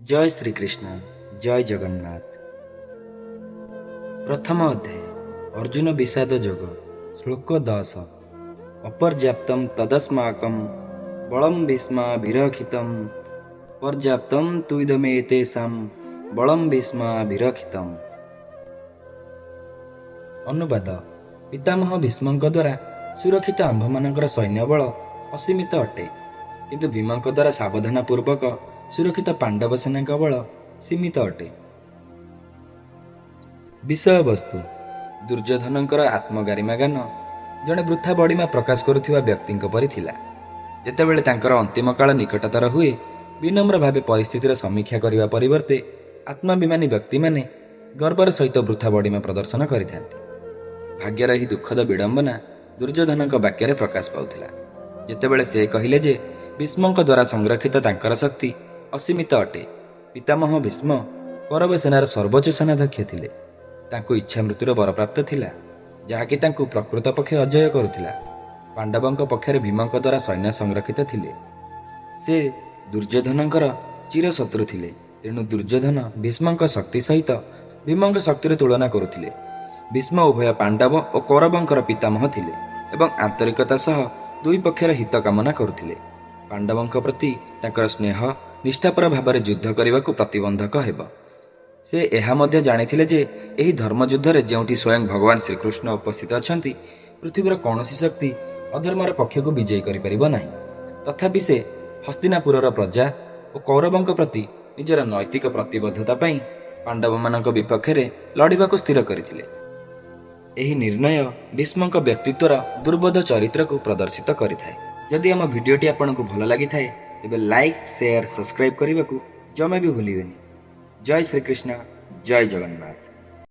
जय श्रीकृष्ण जय जगन्नाथ। प्रथम अध्याय अर्जुन विषाद योग श्लोक 10 अपर्याप्तं तदस्माकं बलं भीष्माभिरक्षितं पर्याप्तं तु इदमेतेषां बलं भीष्माभिरक्षितम्। अनुवाद पितामह भीष्मଙ୍କ द्वारा सुरक्षित आम्भମାନଙ୍କର सैन्य बल असीमित अटे, किंतु भीमଙ୍କ द्वारा सावधानपूर्वक सुरक्षित पांडव सेना बल सीमित अटे। विषय वस्तु दुर्योधनଙ୍କର आत्मगारिमा गान जड़े वृथा बड़ीमा प्रकाश करुथिबा व्यक्तिଙ୍କ परि थिला। जेतेबेले तांकर अंतिम काल निकटतर हुए, विनम्र भावे परिस्थितिर समीक्षा करिबा परिवर्ते आत्माभिमानी व्यक्ति माने गर्वर सहित वृथा बड़ीमा प्रदर्शन करिथांती। भाग्यर ही दुखद विडंबना दुर्योधनଙ୍କ वाक्ୟରେ प्रकाश पाउथिला। जेतेबेले से कहिले जे भीष्मଙ୍କ द्वारा संरक्षित तांकर शक्ति असीमित अटे। पितामह भीष्म कौरव सेनार सर्वोच्च सेनाध्यक्ष थिले। तांको इच्छा मृत्युर वर प्राप्त थिला, जहाँकि तांको प्रकृत पक्षे अजय करुथिला। पांडवଙ୍କ पक्षरे भीमଙ୍କ द्वारा सैन्य संरक्षित थिले। से दुर्योधनଙ୍କର चिर शत्रु थिले, तेणु दुर्योधन भीष्मଙ୍କ शक्ति सहित भीमଙ୍କ शक्तिर तुलना करुथिले। भीष्म उभय पांडव और कौरवଙ୍କର पितामह थिले एवं आंतरिकता सह दुई पक्षर हित कामना करुथिले। पांडवଙ୍କ प्रति तांकर स्नेह निष्ठापर भाବରେ युद्ध करने प्रतिबंधक हेब। से एहा मध्य जानिथिले जे एही धर्मयुद्धरे जेउठी स्वयं भगवान श्रीकृष्ण उपस्थित अछंती, पृथ्वीर कौनसी शक्ति अधर्मर पक्षको विजयी करि परिबो नाही। तथापि से हस्तिनापुरर प्रजा और कौरवଙ୍କ प्रति निजर नैतिक प्रतिबद्धता पई पांडवମାନଙ୍କ विपक्षरे लड़िबाको स्थिर करिथिले। एही निर्णय भीष्मଙ୍କ व्यक्तित्वर दुर्बोध चरित्र को प्रदर्शित करिथाए। जदि आम भिडियोटी आपनको भल लागि थाए तेबे लाइक शेयर सब्सक्राइब करने को जमा भी भूलिबेनी। जय श्रीकृष्ण जय जगन्नाथ।